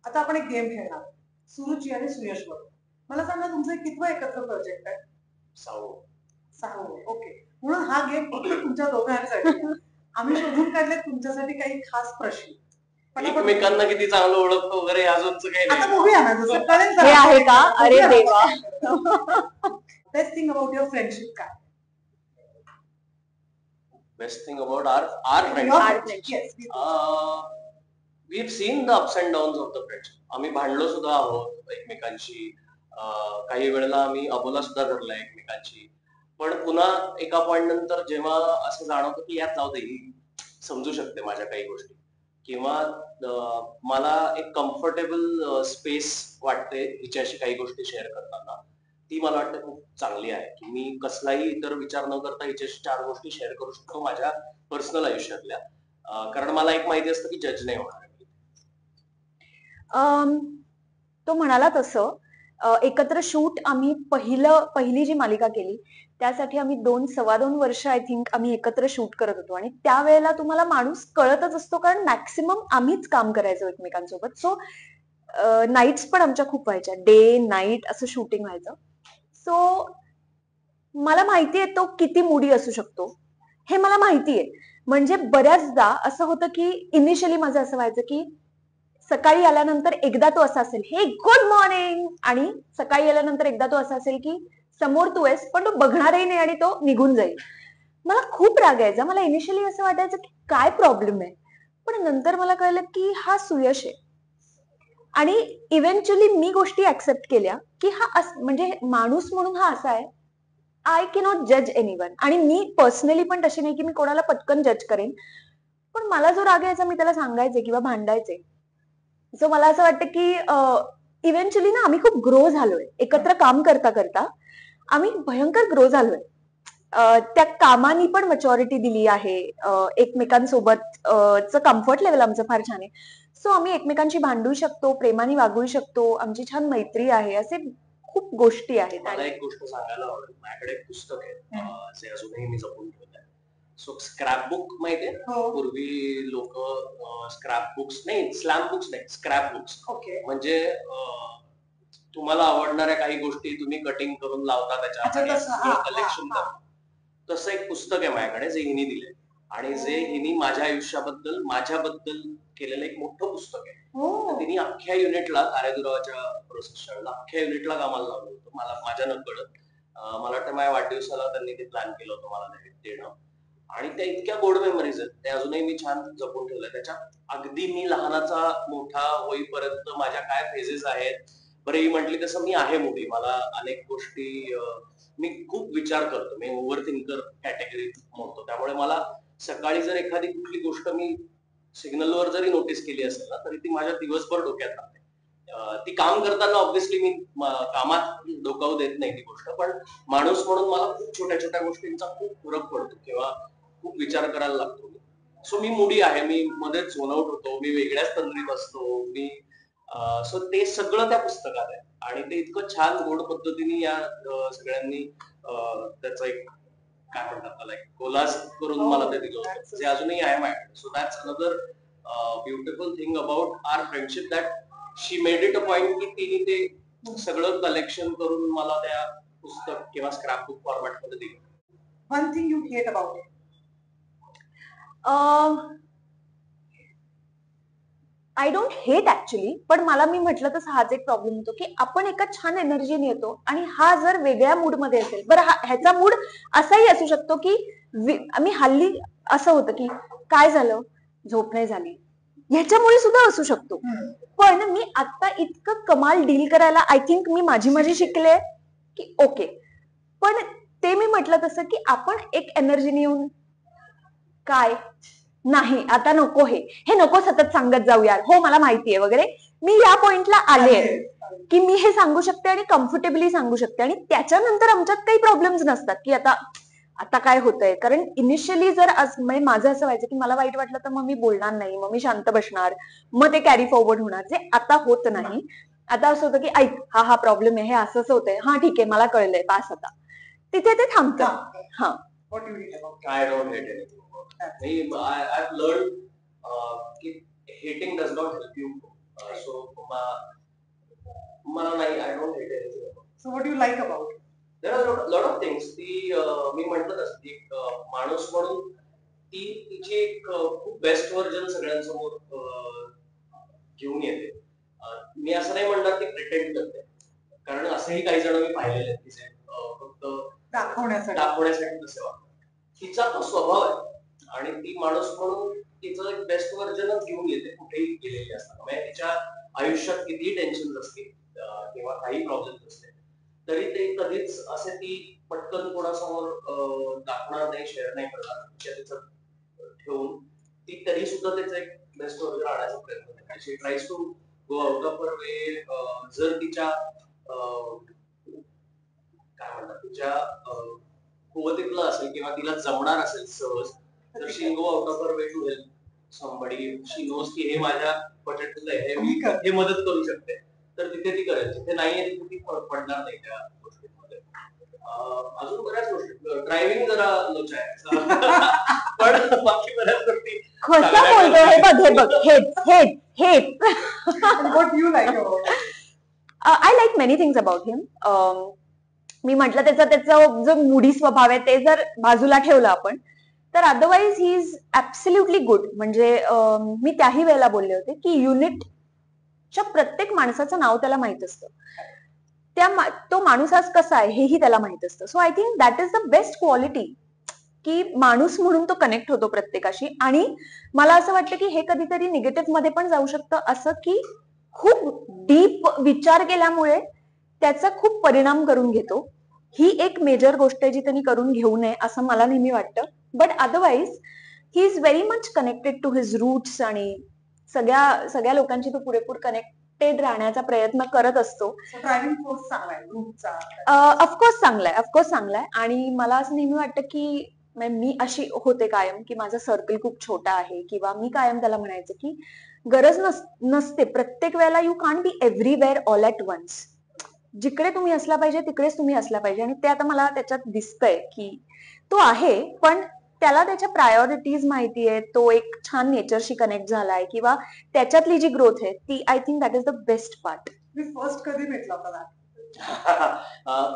आता आपण एक गेम खेळणार, सुरुची आणि सुयश बरोबर. मला सांगा तुमचं कितवं एकत्र प्रोजेक्ट आहे? 6वं. 6वं. ओके. म्हणून हा गेम फक्त तुमच्या दोघांसाठी आहे. आम्ही शोधून काढले तुमच्यासाठी काही खास प्रश्न. एकमेकांना किती चांगलं ओळखतो वगैरे अजूनच काही आता नाही. बघूया ना, जसं कळेल हे आहे का? अरे देवा. Best thing about your friendship काय? Best thing about our friendship. Yes. We've seen the ups and downs of the friendship. आम्ही भांडलो सुद्धा आहोत एकमेकांशी. काही वेळेला आम्ही अबोला सुद्धा धरलाय एकमेकांची. पण पुन्हा एका पॉइंट नंतर जेव्हा असं जाणवतं की यात जाऊ दे, ही समजू शकते माझ्या काही गोष्टी, किंवा मला एक कम्फर्टेबल स्पेस वाटते हिच्याशी काही गोष्टी शेअर करताना, ती मला वाटतं खूप चांगली आहे की मी कसलाही इतर विचार न करता हिच्याशी 4 गोष्टी शेअर करू शकतो माझ्या पर्सनल आयुष्यातल्या. कारण मला एक माहिती असतं की जज नाही होणार. तो म्हणाला तसं एकत्र शूट आम्ही पहिली जी मालिका केली त्यासाठी आम्ही 2-2.25 वर्ष आय थिंक आम्ही एकत्र शूट करत होतो, आणि त्यावेळेला तुम्हाला माणूस कळतच असतो कारण मॅक्सिमम आम्हीच काम करायचो एकमेकांसोबत. सो नाईट्स पण आमच्या खूप व्हायच्या, डे नाईट असं शूटिंग व्हायचं. सो मला माहितीये तो किती मुडी असू शकतो, हे मला माहितीये. म्हणजे बऱ्याचदा असं होतं की इनिशियली माझं असं व्हायचं की सकाळी आल्यानंतर एकदा तो असा असेल, हे गुड मॉर्निंग, आणि सकाळी आल्यानंतर एकदा तो असा असेल की समोर तू आहेस पण तो बघणारही नाही आणि तो निघून जाईल. मला खूप राग यायचा. मला इनिशियली असं वाटायचं की काय प्रॉब्लेम आहे, पण नंतर मला कळलं की हा सुयश आहे. आणि इव्हेंच्युअली मी गोष्टी ऍक्सेप्ट केल्या की हा म्हणजे माणूस म्हणून हा असा आहे. आय कॅनॉट जज एनीवन, आणि मी पर्सनली पण तशी नाही की मी कोणाला पटकन जज करेन. पण मला जो राग यायचा मी त्याला सांगायचे किंवा भांडायचे. सो मला असं वाटतं की इव्हेंच्युअली ना आम्ही खूप ग्रो झालोय एकत्र काम करता करता. आम्ही भयंकर ग्रो झालोय. त्या कामानी पण मॅच्युरिटी दिली आहे. एकमेकांसोबत कम्फर्ट लेवल आमचं फार छान आहे. सो आम्ही एकमेकांशी भांडू शकतो, प्रेमाने वागू शकतो, आमची छान मैत्री आहे, असे खूप गोष्टी आहेत. मला एक गोष्ट सांगायला आवडेल. माझ्याकडे एक पुस्तक आहे जे अजूनही मी जपून ठेवलंय. सो स्क्रॅप बुक माहितीये? पूर्वी लोक स्क्रॅप बुक्स नाही, स्लॅम बुक्स नाही, स्क्रॅप बुक्स. म्हणजे तुम्हाला आवडणाऱ्या काही गोष्टी तुम्ही कटिंग करून लावता त्याच्यात कलेक्शन करता. तसं एक पुस्तक आहे माझ्याकडे जे हिनी दिले, आणि जे हिनी माझ्याबद्दल केलेलं एक मोठं पुस्तक आहे. तिने अख्ख्या युनिटला, तारेदुरावाच्या प्रोसेसरला अख्ख्या युनिटला कामाला लावलं होतं. मला माझ्या नकळत मला वाटतं माझ्या वाढदिवसाला त्यांनी ते प्लॅन केलं होतं मला देणं. आणि त्या इतक्या गोड मेमरीज आहेत, ते अजूनही मी छान जपून ठेवलंय. त्याच्यात अगदी मी लहानाचा मोठा होईपर्यंत माझ्या काय फेजेस आहेत. बरं, ही म्हटली तसं मी आहे मुली, मला अनेक गोष्टी मी खूप विचार करतो, मी ओव्हर थिंकर कॅटेगरीत मोडतो. त्यामुळे मला सकाळी जर एखादी कुठली गोष्ट मी सिग्नलवर जरी नोटीस केली असेल ना, तरी ती माझ्या दिवसभर डोक्यात राहते. ती काम करताना ऑब्व्हियसली मी कामात डोकावू देत नाही ती गोष्ट, पण माणूस म्हणून मला खूप छोट्या छोट्या गोष्टींचा खूप फरक पडतो किंवा खूप विचार करायला लागतो. सो मी मुडी आहे, मी मध्येच झोनआउट होतो, मी वेगळ्याच तंद्रीत असतो मी. सो ते सगळं त्या पुस्तकात आहे, आणि ते इतकं छान गोड पद्धतीने या सगळ्यांनी त्याचं एक काय म्हणतात त्याला, एक कोलाज करून मला ते दिलं होतं, जे अजूनही आहे माझ्याकडे. So that's another beautiful thing about our friendship, that she made it a point की तिने ते सगळं कलेक्शन करून मला त्या पुस्तक किंवा स्क्रॅप बुक फॉर्मॅट मध्ये दिलं. One thing you hate about it? I don't hate actually, पण मला मी म्हटलं तसं हाच एक प्रॉब्लेम होतो की आपण एका छान एनर्जीने येतो आणि हा जर वेगळ्या मूड मध्ये असेल, बरं ह्याचा मूड असाही असू शकतो की मी हल्ली असं होतं की काय झालं, झोप नाही झाली, ह्याच्यामुळे सुद्धा असू शकतो. पण मी आता इतकं कमाल डील करायला आय थिंक मी माझी शिकले की ओके. पण ते मी म्हटलं तसं की आपण एक एनर्जीने येऊन काय नाही आता नको, हे नको सतत सांगत जाऊ यार, हो मला माहितीये वगैरे, मी या पॉइंटला आले की मी हे सांगू शकते आणि कम्फर्टेबली सांगू शकते, आणि त्याच्यानंतर आमच्यात काही प्रॉब्लेम्स नसतात की आता काय होतंय. कारण इनिशियली जर म्हणजे माझं असं व्हायचं की मला वाईट वाटलं तर मग मी बोलणार नाही, मग मी शांत बसणार, मग ते कॅरी फॉरवर्ड होणार, जे आता होत नाही. आता असं होतं की ऐक, हा प्रॉब्लेम आहे, हे असंच होतंय, हा ठीक आहे मला कळलंय, पास, आता तिथे ते थांबतं. हा. I don't hate anything. I've learned hating does not help you so मला नाही, I don't hate anything. So what you like about? There are lot of things. ती मी म्हटलं तसं ती माणूस म्हणून ती तिची एक खूप बेस्ट व्हर्जन सगळ्यांसमोर घेऊन येते. मी असं नाही म्हणणार ती प्रिटेंड करते, कारण असेही काही जण मी पाहिलेले आहेत की जे फक्त दाखवण्यासाठी तसे वाटतात. तिचा तो स्वभाव आहे आणि ती माणूस म्हणून तिचं एक बेस्ट व्हर्जनच घेऊन येते कुठेही गेलेली असताना. म्हणजे तिच्या आयुष्यात कितीही टेन्शन असतील किंवा काही प्रॉब्लेम असले तरी ते कधीच असे ती पटकन कोणासमोर दाखवणार नाही, शेअर नाही करणार. तिचं ठेवून ती तरी सुद्धा त्याचा एक बेस्ट व्हर्जन आणायचा प्रयत्न करते. She tries to go out of her way. जर तिच्या काय म्हणतात तिच्या कुवतीतलं असेल किंवा तिला जमणार असेल सहज, तर she go out of her way to help somebody. She knows की हे माझ्या बजेटमध्ये आहे, मी हे मदत करू शकते, तर तिथे ती करेल. तिथे नाहीये तिथे ती पडणार नाही त्या गोष्टींमध्ये. अजून बऱ्याच गोष्टी, ड्रायव्हिंग जरा लोच आहे पण बाकी बऱ्याच गोष्टी. हे बघ हेच what you like about? I like many things about him. मी म्हटलं त्याचा जो मुडी स्वभाव आहे ते जर बाजूला ठेवलं आपण, तर otherwise he is absolutely good. म्हणजे मी त्याही वेळेला बोलले होते की युनिटच्या प्रत्येक माणसाचं नाव त्याला माहित असतं, तो माणूस आज कसा आहे हेही त्याला माहित असतं. So I think that is the best quality, की माणूस म्हणून तो कनेक्ट होतो प्रत्येकाशी. आणि मला असं वाटतं की हे कधीतरी निगेटिव्ह मध्ये पण जाऊ शकतं, असं की खूप डीप विचार केल्यामुळे त्याचा खूप परिणाम करून घेतो. ही एक मेजर गोष्ट आहे जी त्यांनी करून घेऊ नये असं मला नेहमी वाटतं. But otherwise he is very much connected to his roots आणि सगळ्या लोकांची तो पुरेपूर कनेक्टेड राहण्याचा प्रयत्न करत असतो. ड्रायव्हिंग फोर्स चांगला आहे ग्रुपचा? ऑफकोर्स चांगलाय. आणि मला असं नेहमी वाटतं की मी अशी होते कायम की माझा सर्कल खूप छोटा आहे, किंवा मी कायम त्याला म्हणायचं की गरज नसते प्रत्येक वेळेला. You can't be everywhere all at once. जिकडे तुम्ही असला पाहिजे तिकडेच तुम्ही असला पाहिजे. आणि ते आता मला त्याच्यात दिसतंय की तो आहे, पण त्याला त्याच्या प्रायोरिटीज माहिती आहे, तो एक छान नेचरशी कनेक्ट झालाय, किंवा त्याच्यातली जी ग्रोथ आहे ती, I think that is the best part. Me first कधी भेटला होता?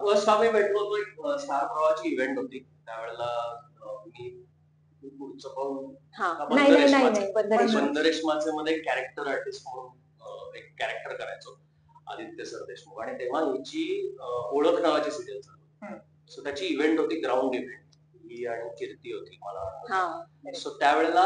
फर्स्ट आम्ही भेटलो होतो एक स्टार प्रवाहाची इव्हेंट होती त्यावेळेला. मी पुढचं पाहून बंदरेशमाचे मध्ये कॅरेक्टर आर्टिस्ट म्हणून एक कॅरेक्टर करायचो, आदित्य सरदेशमुख. आणि तेव्हा हिची ओळख नावाची सिरियल चालू. सो त्याची इव्हेंट होती, ग्राउंड इव्हेंट. ही आणि कीर्ती होती मला. सो त्यावेळेला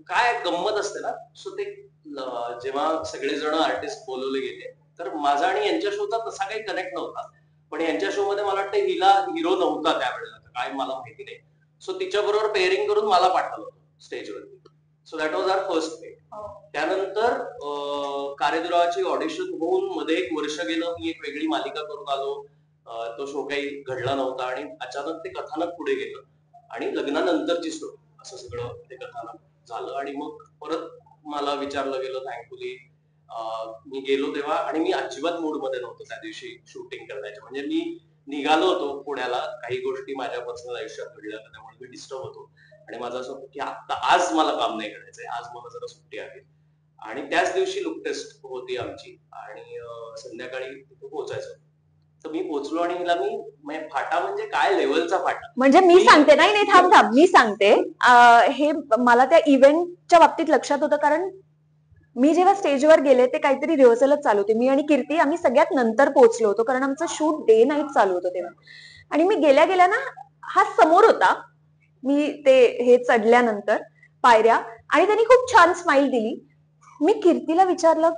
काय गंमत असते ना, सो ते जेव्हा सगळेजण आर्टिस्ट बोलवले गेले, तर माझा आणि यांच्या शोचा तसा काही कनेक्ट नव्हता. पण यांच्या शो मध्ये मला वाटतं हिला हिरो नव्हता त्यावेळेला, काय मला माहिती नाही. सो तिच्या बरोबर पेअरिंग करून मला पाठवलं होतं स्टेजवरती. So that was our first pay. त्यानंतर कार्यदुरावाची ऑडिशन होऊन मध्ये एक वर्ष गेलं. मी एक वेगळी मालिका करून आलो, तो शो काही घडला नव्हता. आणि अचानक ते कथानक पुढे गेलं आणि लग्नानंतरची स्टोरी असं सगळं ते कथानक झालं. आणि मग परत मला विचारलं गेलं, थँकफुली मी गेलो तेव्हा. आणि मी अजिबात मूड मध्ये नव्हतो त्या दिवशी शूटिंग करण्याच्या. म्हणजे मी निघालो होतो पुण्याला, काही गोष्टी माझ्या पर्सनल आयुष्यात घडल्या त्यामुळे मी डिस्टर्ब होतो. आणि माझं असं होतं की आता आज मला काम नाही करायचंय, आज मला जरा सुट्टी आहे. आणि त्याच दिवशी लुक टेस्ट होती आमची आणि संध्याकाळी तिथे पोहोचायचं. तर मी पोहोचलो आणि हिला मी फाटा म्हणजे काय लेवलचा फाटा. म्हणजे मी सांगते, नाही थांब मी सांगते. हे मला त्या इव्हेंटच्या बाबतीत लक्षात होतं, कारण मी जेव्हा स्टेजवर गेले ते काहीतरी रिहर्सलच चालू होते. मी आणि कीर्ती आम्ही सगळ्यात नंतर पोहोचलो होतो, कारण आमचं शूट डे नाईट चालू होतं तेव्हा. आणि मी गेल्या ना हा समोर होता, मी ते हे चढल्यानंतर पायऱ्या, आणि त्यांनी खूप छान स्माइल दिली. मी कीर्तीला विचारलं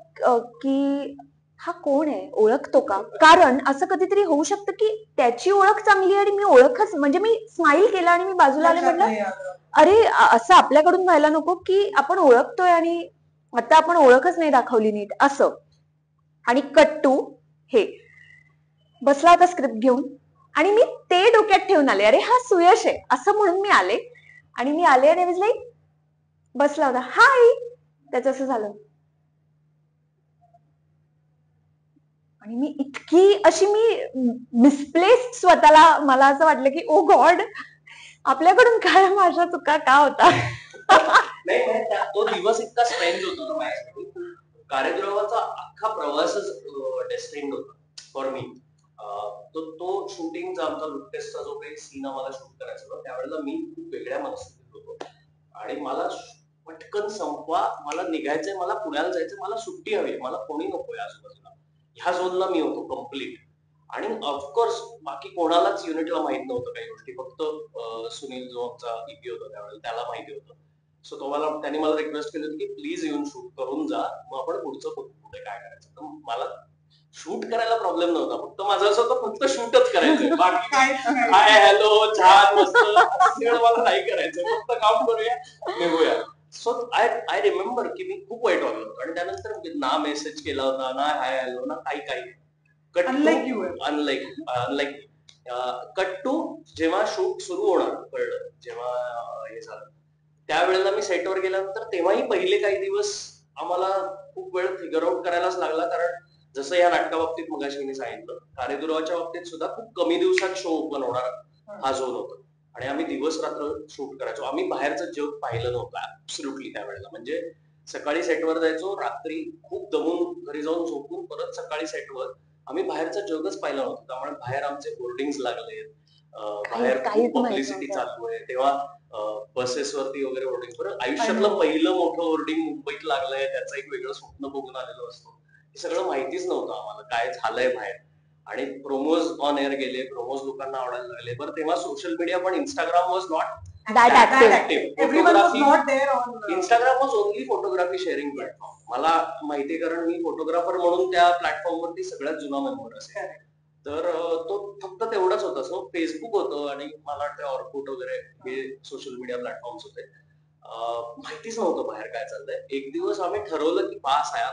की हा कोण आहे, ओळखतो का? कारण असं कधीतरी होऊ शकतं की त्याची ओळख चांगली आणि मी ओळखच, म्हणजे मी स्माइल केला आणि मी बाजूला आले, म्हटलं अरे असं आपल्याकडून व्हायला नको की आपण ओळखतोय आणि आता आपण ओळखच नाही दाखवली नीट असं. आणि कट टू हे बसला होता स्क्रिप्ट घेऊन, आणि मी ते डोक्यात ठेवून आले, अरे हा सुयश आहे असं म्हणून मी आले. आणि मी आले आणि वाज लाईक बसला होता, हाय, त्याचं असं झालं. आणि मी इतकी अशी मी मिसप्लेस्ड स्वतःला, मला असं वाटलं की ओ गॉड, आपल्याकडून काय माझ्या चुका का होता. नाही तो दिवस इतका स्ट्रेंज होता ना माझ्यासाठी. कार्यक्रमाचा अख्खा प्रवासच डेस्टिन्ड होता फॉर मी. तो शूटिंगचा आमचा लुक टेस्टचा जो काही सीन आम्हाला शूट करायचा होता त्यावेळेला मी खूप वेगळ्या मनस्थितीत होतो आणि मला पटकन संपवा, मला निघायचंय, मला पुण्याला जायचंय, मला सुट्टी हवी, मला कोणी नकोय आजूबाजूला, ह्या झोनला मी होतो कम्प्लीट. आणि ऑफकोर्स बाकी कोणालाच युनिटला माहित नव्हतं काही गोष्टी, फक्त सुनील जो आमचा ईपी होता त्यावेळेला त्याला माहिती होतं. सो त्यांनी मला रिक्वेस्ट केली होती की प्लीज येऊन शूट करून जा, मग आपण पुढचं पुढे काय करायचं. तर मला शूट करायला प्रॉब्लेम नव्हता, फक्त माझं असं होतं फक्त शूटच करायचंय, बाकी हाय हॅलो छान मस्त मला नाही करायचं, फक्त काम करूया निघूया. सो आय रिमेंबर की मी खूप वाईट वागलो होतो आणि त्यानंतर ना मेसेज केला होता, ना हाय हॅलो, ना काही. अनलाईक कट टू जेव्हा शूट सुरू होणार कळलं, जेव्हा हे झालं त्यावेळेला मी सेटवर गेल्यानंतर तेव्हाही पहिले काही दिवस आम्हाला खूप वेळ फिगर आउट करायलाच लागला. कारण जसं या नाटका बाबतीत मगाशी मी सांगितलं, कार्यदुर्वाच्या बाबतीत सुद्धा खूप कमी दिवसात शो ओपन होणार हा झोन होता आणि आम्ही दिवस रात्र शूट करायचो. आम्ही बाहेरचं जग पाहिलं नव्हतं ऍब्सोल्युटली त्यावेळेला. म्हणजे सकाळी सेटवर जायचो, रात्री खूप दमून घरी जाऊन झोपून परत सकाळी सेटवर. आम्ही बाहेरचं जगच पाहिलं नव्हतं. त्यामुळे बाहेर आमचे बोर्डिंग्स लागले, बाहेर खूप पब्लिसिटी चालू आहे, तेव्हा बसेसवरती वगैरे होर्डिंग. बरं आयुष्यातलं पहिलं मोठं होर्डिंग मुंबईत लागलंय, त्याचं एक वेगळं स्वप्न बघून आलेलो असतो. हे सगळं माहितीच नव्हतं आम्हाला काय झालंय बाहेर. आणि प्रोमोज ऑन एअर गेले, प्रोमोज लोकांना आवडायला लागले. बरं तेव्हा सोशल मीडिया पण Instagram was not Instagram was only photography sharing platform. मला माहितीये कारण मी फोटोग्राफर म्हणून त्या प्लॅटफॉर्मवरती सगळ्यात जुना मेंबर असेल. तर तो फक्त तेवढाच होता. सो फेसबुक होतं आणि मला वाटतं ऑर्कुट वगैरे हे सोशल मीडिया प्लॅटफॉर्म्स होते. माहितीच नव्हतं बाहेर काय चाललंय. एक दिवस आम्ही ठरवलं की पास आहे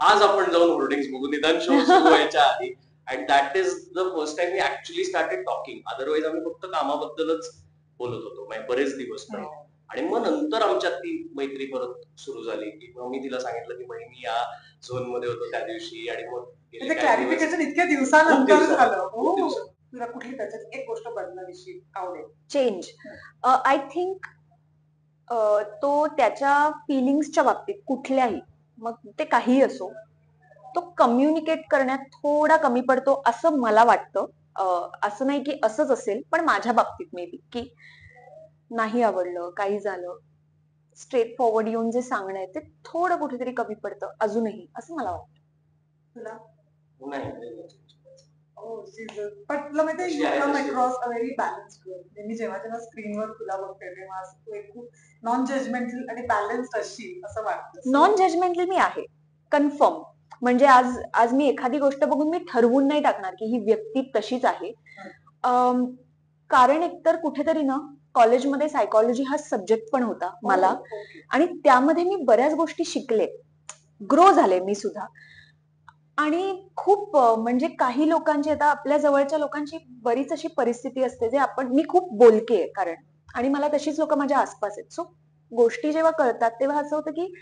आज आपण जाऊन होर्डिंग्स बघू निदान शो सुरू व्हायच्या आधी. And that is the first time we actually started talking. Otherwise आम्ही फक्त कामाबद्दलच बोलत होतो बरेच दिवस. आणि मग नंतर आमच्यात ती मैत्री परत सुरू झाली की मग मी तिला सांगितलं की मी या झोन मध्ये होतो त्या दिवशी. आणि मग क्लॅरिफिकेशन इतक्या दिवसानंतर झालं. तुला कुठली त्याच्यात एक गोष्ट बदलण्याविषयी आवडेल? चेंज. आय थिंक तो त्याच्या फिलिंग्सच्या बाबतीत कुठल्याही, मग ते काहीही असो, तो कम्युनिकेट करण्यात थोडा कमी पडतो असं मला वाटतं. असं नाही की असंच असेल, पण माझ्या बाबतीत मे बी की नाही आवडलं, काही झालं, स्ट्रेट फॉरवर्ड येऊन जे सांगणं आहे ते थोडं कुठेतरी कमी पडतं अजूनही, असं मला वाटतं. तुला पण तुला माहिती you come across a very balanced girl. मी जेव्हा स्क्रीनवर तुला बघते तेव्हा तू एक खूप नॉन जजमेंटल आणि बॅलन्स्ड अशी असं वाटतं. नॉन जजमेंटल मी आहे कन्फर्म. म्हणजे आज मी एखादी गोष्ट बघून मी ठरवून नाही टाकणार की ही व्यक्ती तशीच आहे. कारण एकतर कुठेतरी ना कॉलेजमध्ये सायकॉलॉजी हा सब्जेक्ट पण होता मला, आणि त्यामध्ये मी बऱ्याच गोष्टी शिकले, ग्रो झाले मी सुद्धा. आणि खूप म्हणजे काही लोकांची, आता आपल्या जवळच्या लोकांची बरीच अशी परिस्थिती असते जे मी खूप बोलके आहे कारण, आणि मला तशीच लोक माझ्या आसपास आहेत. सो गोष्टी जेव्हा कळतात तेव्हा असं होतं की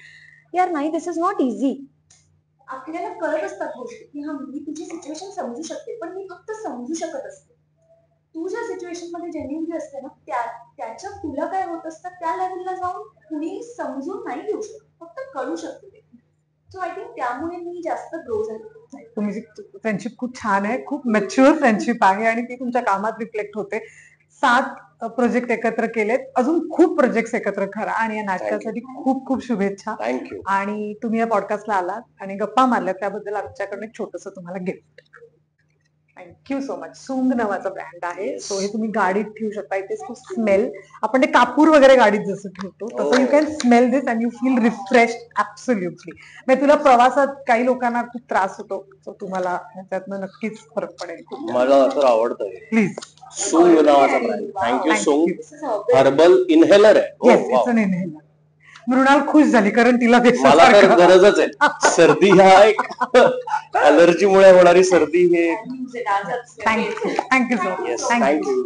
यार नाही, दिस इज नॉट इझी. आपल्याला कळत असतात गोष्टी की हा मी तुझी सिच्युएशन समजू शकते, पण मी फक्त समजू शकत असते. तू ज्या सिच्युएशन मध्ये जेन्युइनली असते ना त्याच्या तुला काय होत असतं त्या लेवलला जाऊन कुणी समजून नाही घेऊ शकत, फक्त कळू शकते ते. सो आय थिंक त्यामुळे मी जास्त ग्रो झाले. तुमची फ्रेंडशिप खूप छान आहे, खूप मॅच्युअर फ्रेंडशिप आहे आणि ती तुमच्या कामात रिफ्लेक्ट होते. 7 प्रोजेक्ट एकत्र केलेत, अजून खूप प्रोजेक्ट एकत्र करा आणि या नाटकासाठी खूप खूप शुभेच्छा. थँक्यू. आणि तुम्ही या पॉडकास्टला आलात आणि गप्पा मारल्यात त्याबद्दल आमच्याकडून एक छोटंसं तुम्हाला गिफ्ट. Thank you so much. सुंग नावाचा ब्रँड आहे, सो हे तुम्ही गाडीत ठेवू शकता. इथे स्मेल, आपण ते कापूर वगैरे गाडीत जसं ठेवतो तसं you can smell this and you feel refreshed absolutely. म्हणजे तुला प्रवासात काही लोकांना खूप त्रास होतो, सो तुम्हाला त्यातनं नक्कीच फरक पडेल. मला तर आवडतं प्लीज. सुंग नावाचा ब्रँड. थँक्यू. सुंग हर्बल इनहेलर आहे. Yes, it's an inhaler. Mrinal खुश झाली कारण तिला मला तर गरजच आहे. सर्दी हा एक अलर्जीमुळे होणारी सर्दी हे. Thank you so much. थँक्यू.